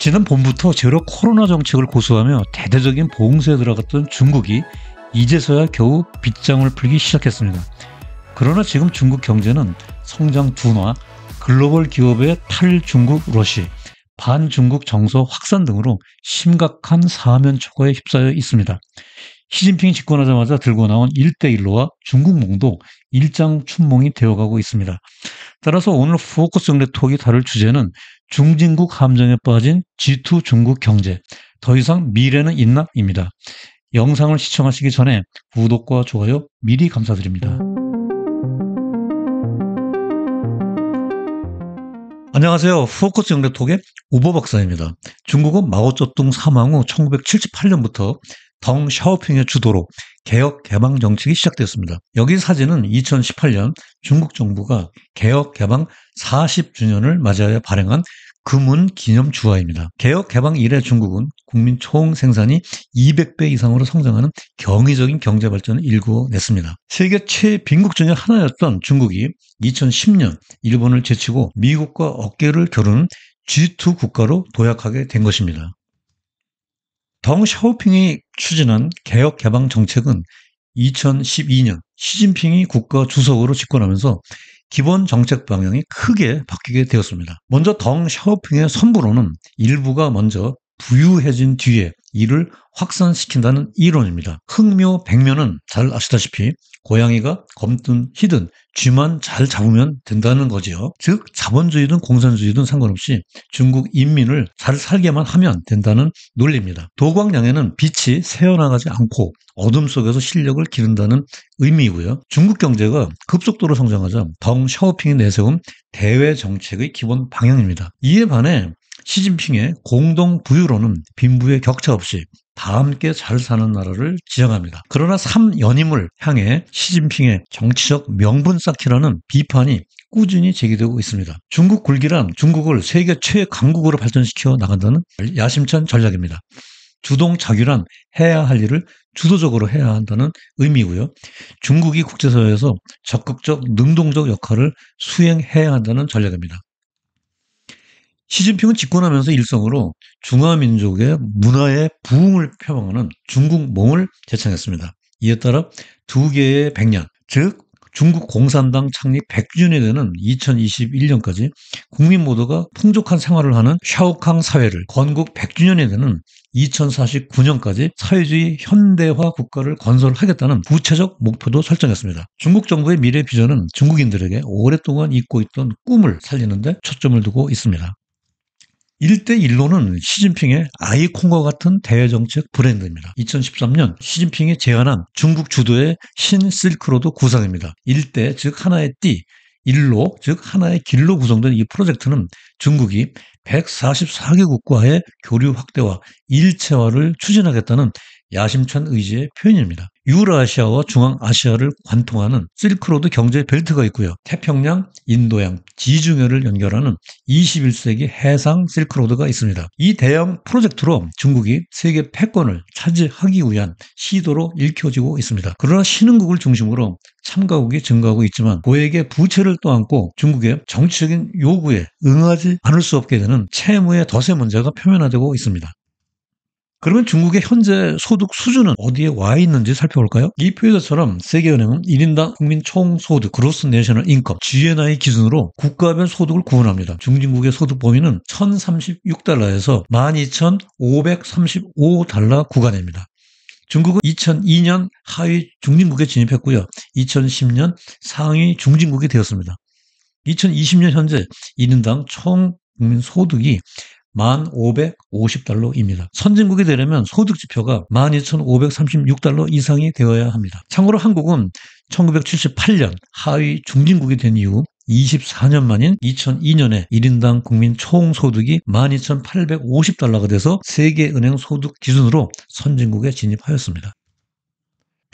지난 봄부터 제로 코로나 정책을 고수하며 대대적인 봉쇄에 들어갔던 중국이 이제서야 겨우 빗장을 풀기 시작했습니다. 그러나 지금 중국 경제는 성장 둔화, 글로벌 기업의 탈중국 러시, 반중국 정서 확산 등으로 심각한 사면 초과에 휩싸여 있습니다. 시진핑이 집권하자마자 들고 나온 1대1로와 중국몽도 일장춘몽이 되어가고 있습니다. 따라서 오늘 포커스 정례톡이 다룰 주제는 중진국 함정에 빠진 G2 중국 경제, 더 이상 미래는 있나?입니다. 영상을 시청하시기 전에 구독과 좋아요 미리 감사드립니다. 안녕하세요. 포커스 정례톡의 우버 박사입니다. 중국은 마오쩌둥 사망 후 1978년부터 덩 샤오핑의 주도로 개혁 개방 정책이 시작됐습니다. 여기 사진은 2018년 중국 정부가 개혁 개방 40주년을 맞이하여 발행한 금운 기념 주화입니다. 개혁 개방 이래 중국은 국민 총 생산이 200배 이상으로 성장하는 경이적인 경제 발전을 일구어냈습니다. 세계 최빈국 중에 하나였던 중국이 2010년 일본을 제치고 미국과 어깨를 겨루는 G2 국가로 도약하게 된 것입니다. 덩 샤오핑이 추진한 개혁 개방 정책은 2012년 시진핑이 국가 주석으로 집권하면서 기본 정책 방향이 크게 바뀌게 되었습니다. 먼저 덩 샤오핑의 선부로는 일부가 먼저 부유해진 뒤에 이를 확산시킨다는 이론입니다. 흑묘, 백묘는 잘 아시다시피 고양이가 검든 희든 쥐만 잘 잡으면 된다는 거지요. 즉 자본주의든 공산주의든 상관없이 중국 인민을 잘 살게만 하면 된다는 논리입니다. 도광량에는 빛이 새어나가지 않고 어둠 속에서 실력을 기른다는 의미이고요. 중국 경제가 급속도로 성장하자 덩 샤오핑이 내세운 대외 정책의 기본 방향입니다. 이에 반해 시진핑의 공동 부유로는 빈부의 격차 없이 다 함께 잘 사는 나라를 지향합니다. 그러나 3연임을 향해 시진핑의 정치적 명분 쌓기라는 비판이 꾸준히 제기되고 있습니다. 중국 굴기란 중국을 세계 최강국으로 발전시켜 나간다는 야심찬 전략입니다. 주동 자규란 해야 할 일을 주도적으로 해야 한다는 의미고요. 중국이 국제사회에서 적극적 능동적 역할을 수행해야 한다는 전략입니다. 시진핑은 집권하면서 일성으로 중화민족의 문화의 부흥을 표방하는 중국몽을 제창했습니다. 이에 따라 두 개의 100년, 즉 중국 공산당 창립 100주년이 되는 2021년까지 국민 모두가 풍족한 생활을 하는 샤오캉 사회를 건국 100주년이 되는 2049년까지 사회주의 현대화 국가를 건설하겠다는 구체적 목표도 설정했습니다. 중국 정부의 미래 비전은 중국인들에게 오랫동안 잊고 있던 꿈을 살리는 데 초점을 두고 있습니다. 1대1로는 시진핑의 아이콘과 같은 대외정책 브랜드입니다. 2013년 시진핑이 제안한 중국 주도의 신실크로드 구상입니다. 1대, 즉 하나의 띠, 1로, 즉 하나의 길로 구성된 이 프로젝트는 중국이 144개국과의 교류 확대와 일체화를 추진하겠다는 야심찬 의지의 표현입니다. 유라시아와 중앙아시아를 관통하는 실크로드 경제 벨트가 있고요. 태평양, 인도양, 지중해를 연결하는 21세기 해상 실크로드가 있습니다. 이 대형 프로젝트로 중국이 세계 패권을 차지하기 위한 시도로 읽혀지고 있습니다. 그러나 신흥국을 중심으로 참가국이 증가하고 있지만 고액의 부채를 떠안고 중국의 정치적인 요구에 응하지 않을 수 없게 되는 채무의 덫의 문제가 표면화되고 있습니다. 그러면 중국의 현재 소득 수준은 어디에 와 있는지 살펴볼까요? 이 표에서처럼 세계은행은 1인당 국민 총소득, 그로스 내셔널 인컴, GNI 기준으로 국가별 소득을 구분합니다. 중진국의 소득 범위는 1036달러에서 12,535달러 구간입니다. 중국은 2002년 하위 중진국에 진입했고요. 2010년 상위 중진국이 되었습니다. 2020년 현재 1인당 총 국민 소득이 1,550달러입니다. 선진국이 되려면 소득 지표가 12,536달러 이상이 되어야 합니다. 참고로 한국은 1978년 하위 중진국이 된 이후 24년 만인 2002년에 1인당 국민 총소득이 12,850달러가 돼서 세계은행 소득 기준으로 선진국에 진입하였습니다.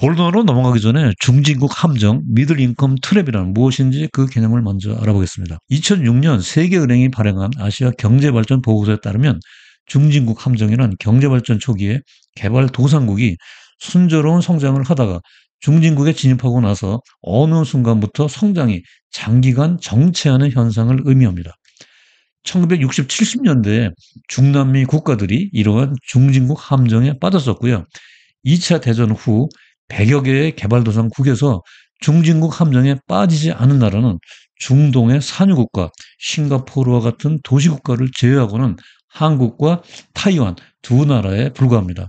본론으로 넘어가기 전에 중진국 함정, 미들 인컴 트랩이란 무엇인지 그 개념을 먼저 알아보겠습니다. 2006년 세계은행이 발행한 아시아 경제발전 보고서에 따르면 중진국 함정이란 경제발전 초기에 개발도상국이 순조로운 성장을 하다가 중진국에 진입하고 나서 어느 순간부터 성장이 장기간 정체하는 현상을 의미합니다. 1960, 70년대에 중남미 국가들이 이러한 중진국 함정에 빠졌었고요. 2차 대전 후 100여 개의 개발도상국에서 중진국 함정에 빠지지 않은 나라는 중동의 산유국가 싱가포르와 같은 도시국가를 제외하고는 한국과 타이완 두 나라에 불과합니다.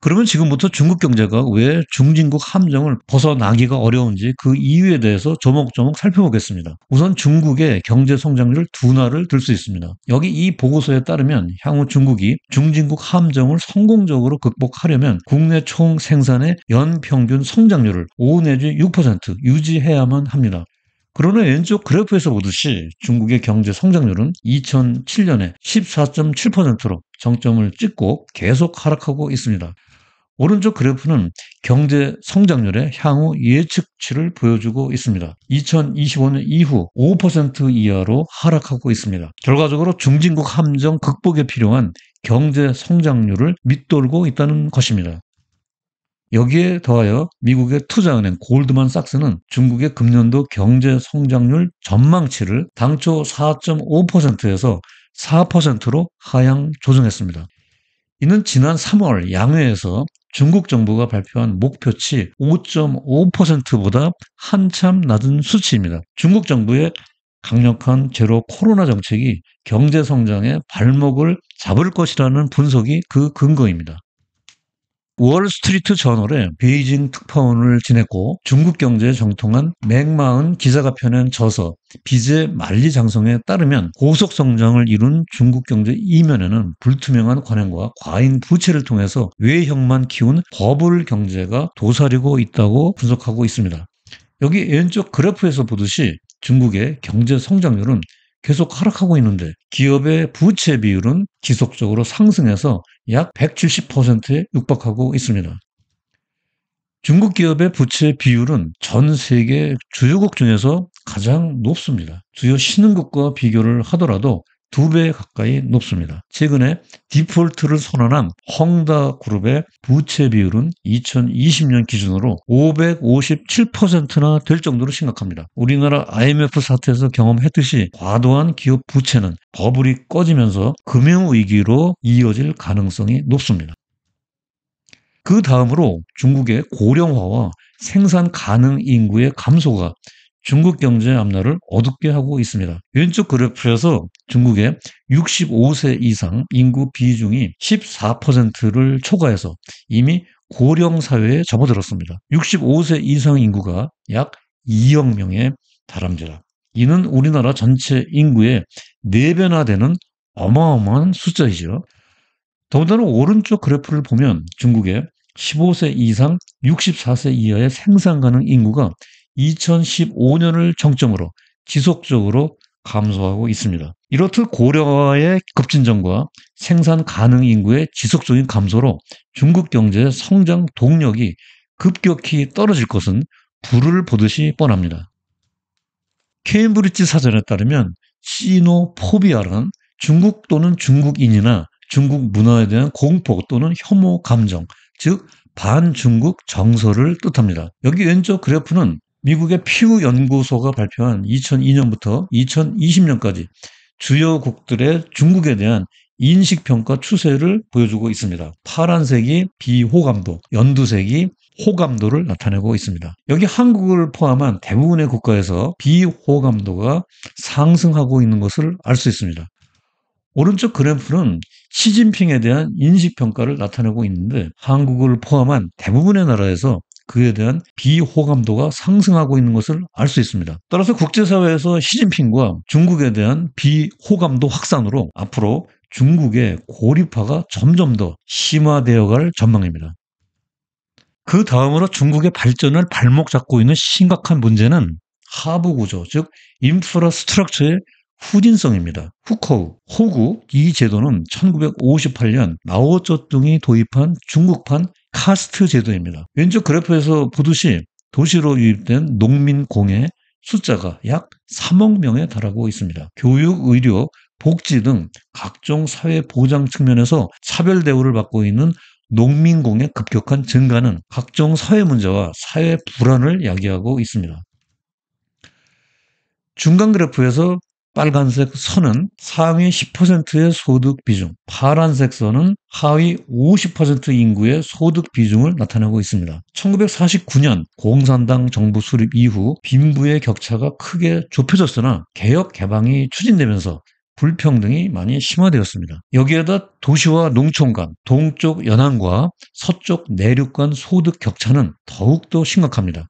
그러면 지금부터 중국 경제가 왜 중진국 함정을 벗어나기가 어려운지 그 이유에 대해서 조목조목 살펴보겠습니다. 우선 중국의 경제 성장률 둔화를 들 수 있습니다. 여기 이 보고서에 따르면 향후 중국이 중진국 함정을 성공적으로 극복하려면 국내 총 생산의 연평균 성장률을 5 내지 6% 유지해야만 합니다. 그러나 왼쪽 그래프에서 보듯이 중국의 경제 성장률은 2007년에 14.7%로 정점을 찍고 계속 하락하고 있습니다. 오른쪽 그래프는 경제 성장률의 향후 예측치를 보여주고 있습니다. 2025년 이후 5% 이하로 하락하고 있습니다. 결과적으로 중진국 함정 극복에 필요한 경제 성장률을 밑돌고 있다는 것입니다. 여기에 더하여 미국의 투자은행 골드만삭스는 중국의 금년도 경제 성장률 전망치를 당초 4.5%에서 4%로 하향 조정했습니다. 이는 지난 3월 양회에서 중국 정부가 발표한 목표치 5.5%보다 한참 낮은 수치입니다. 중국 정부의 강력한 제로 코로나 정책이 경제 성장의 발목을 잡을 것이라는 분석이 그 근거입니다. 월스트리트 저널에 베이징 특파원을 지냈고 중국 경제에 정통한 맥마은 기자가 펴낸 저서 빚의 만리장성에 따르면 고속 성장을 이룬 중국 경제 이면에는 불투명한 관행과 과잉 부채를 통해서 외형만 키운 버블 경제가 도사리고 있다고 분석하고 있습니다. 여기 왼쪽 그래프에서 보듯이 중국의 경제 성장률은 계속 하락하고 있는데 기업의 부채 비율은 지속적으로 상승해서 약 170%에 육박하고 있습니다. 중국 기업의 부채 비율은 전 세계 주요국 중에서 가장 높습니다. 주요 신흥국과 비교를 하더라도 2배 가까이 높습니다. 최근에 디폴트를 선언한 헝다그룹의 부채 비율은 2020년 기준으로 557%나 될 정도로 심각합니다. 우리나라 IMF 사태에서 경험했듯이 과도한 기업 부채는 버블이 꺼지면서 금융위기로 이어질 가능성이 높습니다. 그 다음으로 중국의 고령화와 생산 가능 인구의 감소가 중국 경제 앞날을 어둡게 하고 있습니다. 왼쪽 그래프에서 중국의 65세 이상 인구 비중이 14%를 초과해서 이미 고령 사회에 접어들었습니다. 65세 이상 인구가 약 2억 명에 달합니다. 이는 우리나라 전체 인구의 4배나 되는 어마어마한 숫자이죠. 더군다나 오른쪽 그래프를 보면 중국의 15세 이상 64세 이하의 생산 가능 인구가 2015년을 정점으로 지속적으로 감소하고 있습니다. 이렇듯 고령화의 급진전과 생산 가능 인구의 지속적인 감소로 중국 경제의 성장 동력이 급격히 떨어질 것은 불을 보듯이 뻔합니다. 케임브리지 사전에 따르면 시노포비아란 중국 또는 중국인이나 중국 문화에 대한 공포 또는 혐오 감정, 즉 반중국 정서를 뜻합니다. 여기 왼쪽 그래프는 미국의 퓨 연구소가 발표한 2002년부터 2020년까지 주요국들의 중국에 대한 인식평가 추세를 보여주고 있습니다. 파란색이 비호감도, 연두색이 호감도를 나타내고 있습니다. 여기 한국을 포함한 대부분의 국가에서 비호감도가 상승하고 있는 것을 알 수 있습니다. 오른쪽 그래프는 시진핑에 대한 인식평가를 나타내고 있는데 한국을 포함한 대부분의 나라에서 그에 대한 비호감도가 상승하고 있는 것을 알 수 있습니다. 따라서 국제사회에서 시진핑과 중국에 대한 비호감도 확산으로 앞으로 중국의 고립화가 점점 더 심화되어 갈 전망입니다. 그 다음으로 중국의 발전을 발목 잡고 있는 심각한 문제는 하부 구조, 즉 인프라스트럭처의 후진성입니다. 후커우, 호구 이 제도는 1958년 마오쩌둥이 도입한 중국판 카스트 제도입니다. 왼쪽 그래프에서 보듯이 도시로 유입된 농민 공의 숫자가 약 3억 명에 달하고 있습니다. 교육, 의료, 복지 등 각종 사회 보장 측면에서 차별 대우를 받고 있는 농민공의 급격한 증가는 각종 사회 문제와 사회 불안을 야기하고 있습니다. 중간 그래프에서 빨간색 선은 상위 10%의 소득 비중, 파란색 선은 하위 50% 인구의 소득 비중을 나타내고 있습니다. 1949년 공산당 정부 수립 이후 빈부의 격차가 크게 좁혀졌으나 개혁 개방이 추진되면서 불평등이 많이 심화되었습니다. 여기에다 도시와 농촌 간, 동쪽 연안과 서쪽 내륙 간 소득 격차는 더욱더 심각합니다.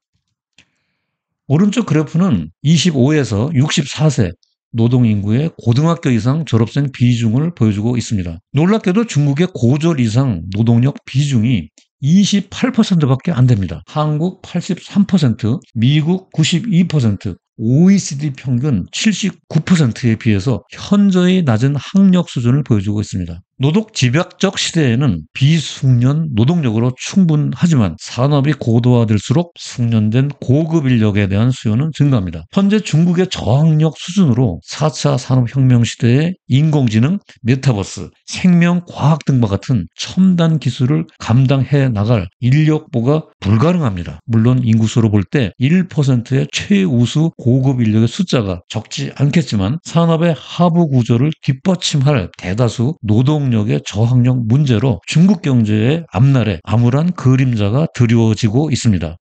오른쪽 그래프는 25에서 64세 노동인구의 고등학교 이상 졸업생 비중을 보여주고 있습니다. 놀랍게도 중국의 고졸 이상 노동력 비중이 28%밖에 안 됩니다. 한국 83%, 미국 92%, OECD 평균 79%에 비해서 현저히 낮은 학력 수준을 보여주고 있습니다. 노동 집약적 시대에는 비숙련 노동력으로 충분하지만 산업이 고도화될수록 숙련된 고급 인력에 대한 수요는 증가합니다. 현재 중국의 저학력 수준으로 4차 산업혁명 시대의 인공지능, 메타버스, 생명과학 등과 같은 첨단 기술을 감당해 나갈 인력보가 불가능합니다. 물론 인구수로 볼 때 1%의 최우수 고급 인력의 숫자가 적지 않겠지만 산업의 하부 구조를 뒷받침할 대다수 노동력의 저항력 문제로 중국 경제의 앞날에 암울한 그림자가 드리워지고 있습니다.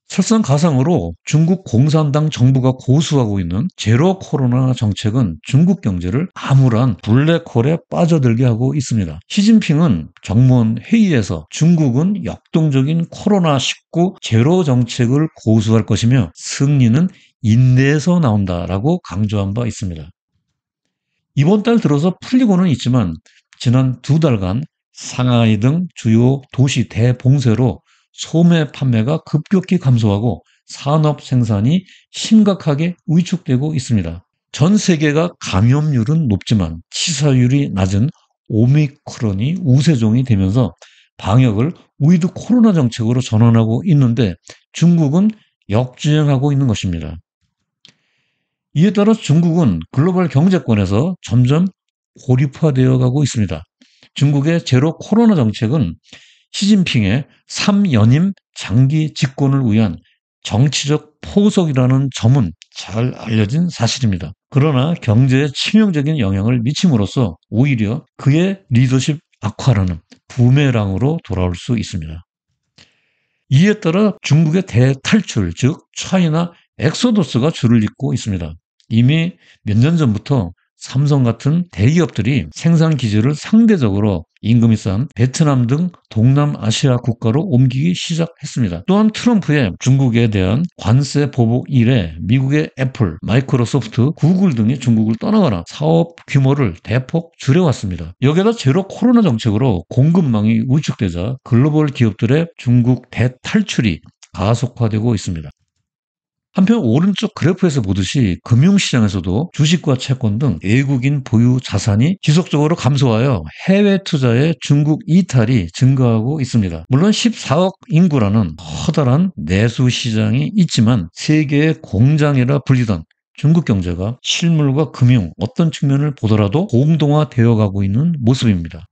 설상가상으로 중국 공산당 정부가 고수하고 있는 제로 코로나 정책은 중국 경제를 암울한 블랙홀에 빠져들게 하고 있습니다. 시진핑은 정무원 회의에서 중국은 역동적인 코로나19 제로 정책을 고수할 것이며 승리는 인내에서 나온다라고 강조한 바 있습니다. 이번 달 들어서 풀리고는 있지만 지난 2달간 상하이 등 주요 도시 대봉쇄로 소매 판매가 급격히 감소하고 산업 생산이 심각하게 위축되고 있습니다. 전 세계가 감염률은 높지만 치사율이 낮은 오미크론이 우세종이 되면서 방역을 위드 코로나 정책으로 전환하고 있는데 중국은 역주행하고 있는 것입니다. 이에 따라 중국은 글로벌 경제권에서 점점 고립화되어 가고 있습니다. 중국의 제로 코로나 정책은 시진핑의 3연임 장기 집권을 위한 정치적 포석이라는 점은 잘 알려진 사실입니다. 그러나 경제에 치명적인 영향을 미침으로써 오히려 그의 리더십 악화라는 부메랑으로 돌아올 수 있습니다. 이에 따라 중국의 대탈출, 즉 차이나 엑소더스가 줄을 잇고 있습니다. 이미 몇 년 전부터 삼성 같은 대기업들이 생산 기지를 상대적으로 임금이 싼 베트남 등 동남아시아 국가로 옮기기 시작했습니다. 또한 트럼프의 중국에 대한 관세 보복 이래 미국의 애플, 마이크로소프트, 구글 등이 중국을 떠나거나 사업 규모를 대폭 줄여왔습니다. 여기에다 제로 코로나 정책으로 공급망이 위축되자 글로벌 기업들의 중국 대탈출이 가속화되고 있습니다. 한편 오른쪽 그래프에서 보듯이 금융시장에서도 주식과 채권 등 외국인 보유 자산이 지속적으로 감소하여 해외 투자의 중국 이탈이 증가하고 있습니다. 물론 14억 인구라는 커다란 내수 시장이 있지만 세계의 공장이라 불리던 중국 경제가 실물과 금융 어떤 측면을 보더라도 공동화되어 가고 있는 모습입니다.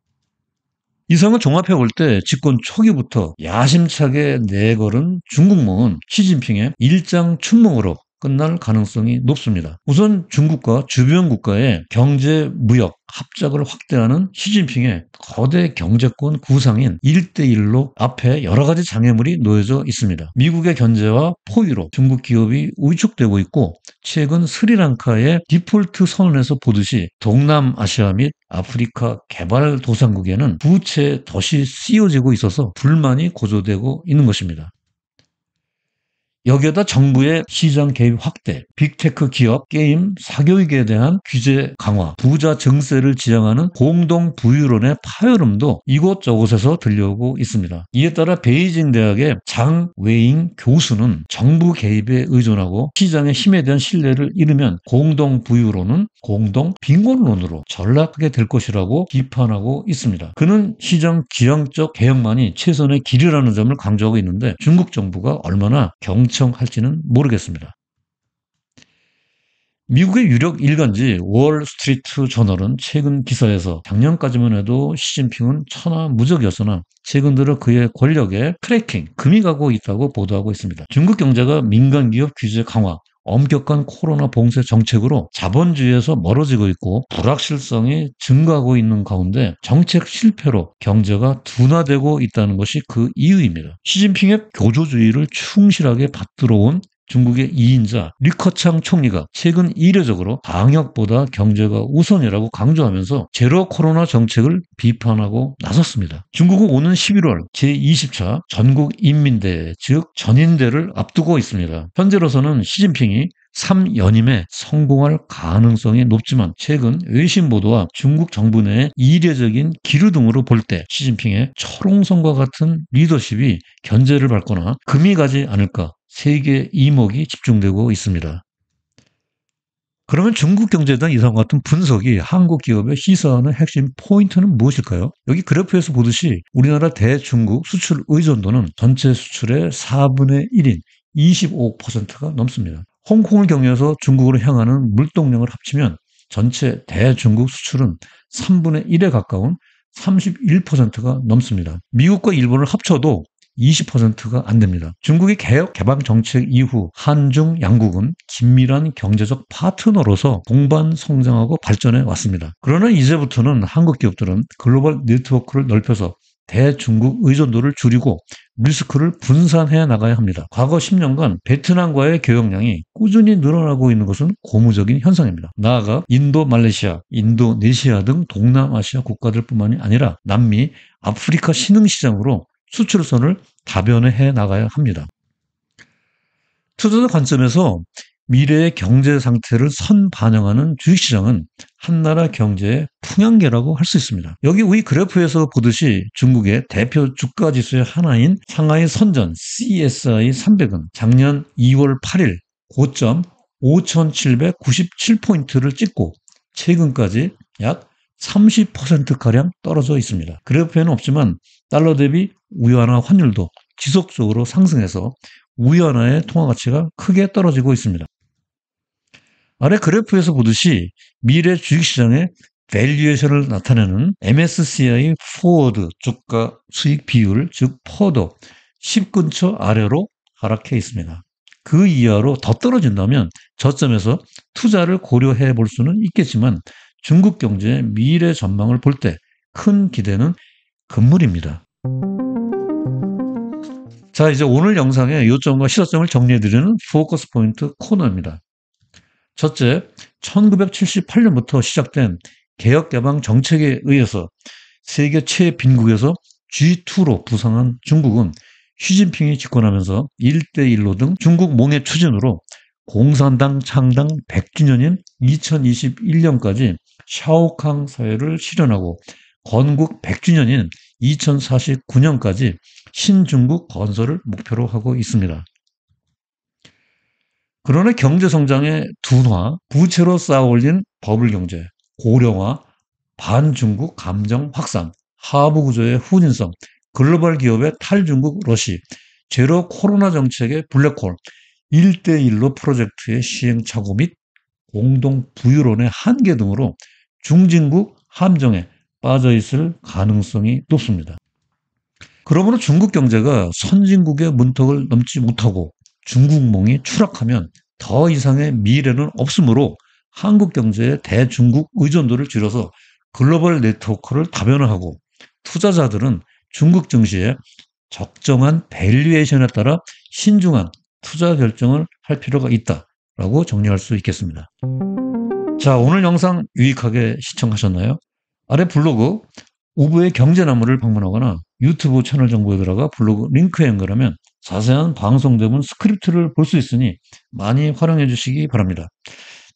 이상을 종합해 볼 때 집권 초기부터 야심차게 내걸은 중국몽은 시진핑의 일장 춘몽으로 끝날 가능성이 높습니다. 우선 중국과 주변 국가의 경제, 무역, 합작을 확대하는 시진핑의 거대 경제권 구상인 1대1로 앞에 여러 가지 장애물이 놓여져 있습니다. 미국의 견제와 포위로 중국 기업이 위축되고 있고 최근 스리랑카의 디폴트 선언에서 보듯이 동남아시아 및 아프리카 개발도상국에는 부채 덫이 씌워지고 있어서 불만이 고조되고 있는 것입니다. 여기에다 정부의 시장 개입 확대, 빅테크 기업, 게임, 사교육에 대한 규제 강화, 부자 증세를 지향하는 공동 부유론의 파열음도 이곳저곳에서 들려오고 있습니다. 이에 따라 베이징 대학의 장웨잉 교수는 정부 개입에 의존하고 시장의 힘에 대한 신뢰를 잃으면 공동 부유론은 공동 빈곤론으로 전락하게 될 것이라고 비판하고 있습니다. 그는 시장 지향적 개혁만이 최선의 길이라는 점을 강조하고 있는데 중국 정부가 얼마나 경청할지는 모르겠습니다. 미국의 유력 일간지 월스트리트 저널은 최근 기사에서 작년까지만 해도 시진핑은 천하무적이었으나 최근 들어 그의 권력에 크래킹, 금이 가고 있다고 보도하고 있습니다. 중국 경제가 민간 기업 규제 강화, 엄격한 코로나 봉쇄 정책으로 자본주의에서 멀어지고 있고 불확실성이 증가하고 있는 가운데 정책 실패로 경제가 둔화되고 있다는 것이 그 이유입니다. 시진핑의 교조주의를 충실하게 받들어온 중국의 2인자 리커창 총리가 최근 이례적으로 방역보다 경제가 우선이라고 강조하면서 제로 코로나 정책을 비판하고 나섰습니다. 중국은 오는 11월 제20차 전국인민대회 즉 전인대를 앞두고 있습니다. 현재로서는 시진핑이 3연임에 성공할 가능성이 높지만 최근 외신 보도와 중국 정부 내의 이례적인 기류 등으로 볼 때 시진핑의 철옹성과 같은 리더십이 견제를 밟거나 금이 가지 않을까 세계 이목이 집중되고 있습니다. 그러면 중국 경제에 대한 이상과 같은 분석이 한국 기업에 시사하는 핵심 포인트는 무엇일까요? 여기 그래프에서 보듯이 우리나라 대중국 수출 의존도는 전체 수출의 4분의 1인 25%가 넘습니다. 홍콩을 경유해서 중국으로 향하는 물동량을 합치면 전체 대중국 수출은 3분의 1에 가까운 31%가 넘습니다. 미국과 일본을 합쳐도 20%가 안 됩니다. 중국의 개혁 개방 정책 이후 한중 양국은 긴밀한 경제적 파트너로서 동반 성장하고 발전해 왔습니다. 그러나 이제부터는 한국 기업들은 글로벌 네트워크를 넓혀서 대중국 의존도를 줄이고 리스크를 분산해 나가야 합니다. 과거 10년간 베트남과의 교역량이 꾸준히 늘어나고 있는 것은 고무적인 현상입니다. 나아가 인도, 말레이시아, 인도네시아 등 동남아시아 국가들뿐만이 아니라 남미, 아프리카 신흥시장으로 수출선을 다변화해 나가야 합니다. 투자자 관점에서 미래의 경제 상태를 선반영하는 주식시장은 한나라 경제의 풍향계라고 할 수 있습니다. 여기 위 그래프에서 보듯이 중국의 대표 주가지수의 하나인 상하이 선전 CSI 300은 작년 2월 8일 고점 5,797포인트를 찍고 최근까지 약 30%가량 떨어져 있습니다. 그래프에는 없지만 달러 대비 위안화 환율도 지속적으로 상승해서 위안화의 통화 가치가 크게 떨어지고 있습니다. 아래 그래프에서 보듯이 미래 주식시장의 밸류에이션을 나타내는 MSCI 포워드 주가 수익 비율 즉 퍼도 10 근처 아래로 하락해 있습니다. 그 이하로 더 떨어진다면 저점에서 투자를 고려해 볼 수는 있겠지만 중국 경제의 미래 전망을 볼 때 큰 기대는 금물입니다. 자, 이제 오늘 영상의 요점과 시사점을 정리해드리는 포커스 포인트 코너입니다. 첫째, 1978년부터 시작된 개혁개방 정책에 의해서 세계 최빈국에서 G2로 부상한 중국은 시진핑이 집권하면서 1대1로 등 중국 몽의 추진으로 공산당 창당 100주년인 2021년까지 샤오캉 사회를 실현하고 건국 100주년인 2049년까지 신중국 건설을 목표로 하고 있습니다. 그러나 경제성장의 둔화, 부채로 쌓아올린 버블경제, 고령화, 반중국 감정 확산, 하부구조의 후진성, 글로벌 기업의 탈중국 러시, 제로 코로나 정책의 블랙홀, 1대1로 프로젝트의 시행착오 및 공동 부유론의 한계 등으로 중진국 함정에 빠져있을 가능성이 높습니다. 그러므로 중국 경제가 선진국의 문턱을 넘지 못하고 중국몽이 추락하면 더 이상의 미래는 없으므로 한국 경제의 대중국 의존도를 줄여서 글로벌 네트워크를 다변화하고 투자자들은 중국 증시에 적정한 밸류에이션에 따라 신중한 투자 결정을 할 필요가 있다라고 정리할 수 있겠습니다. 자, 오늘 영상 유익하게 시청하셨나요? 아래 블로그 우부의 경제나무를 방문하거나 유튜브 채널 정보에 들어가 블로그 링크에 연결하면 자세한 방송 대본 스크립트를 볼 수 있으니 많이 활용해 주시기 바랍니다.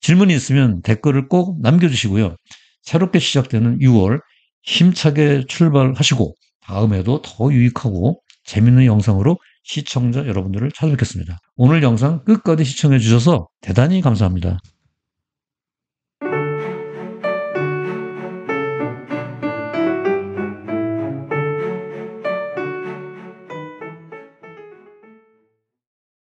질문이 있으면 댓글을 꼭 남겨주시고요. 새롭게 시작되는 6월 힘차게 출발하시고 다음에도 더 유익하고 재밌는 영상으로 시청자 여러분들을 찾아뵙겠습니다. 오늘 영상 끝까지 시청해 주셔서 대단히 감사합니다.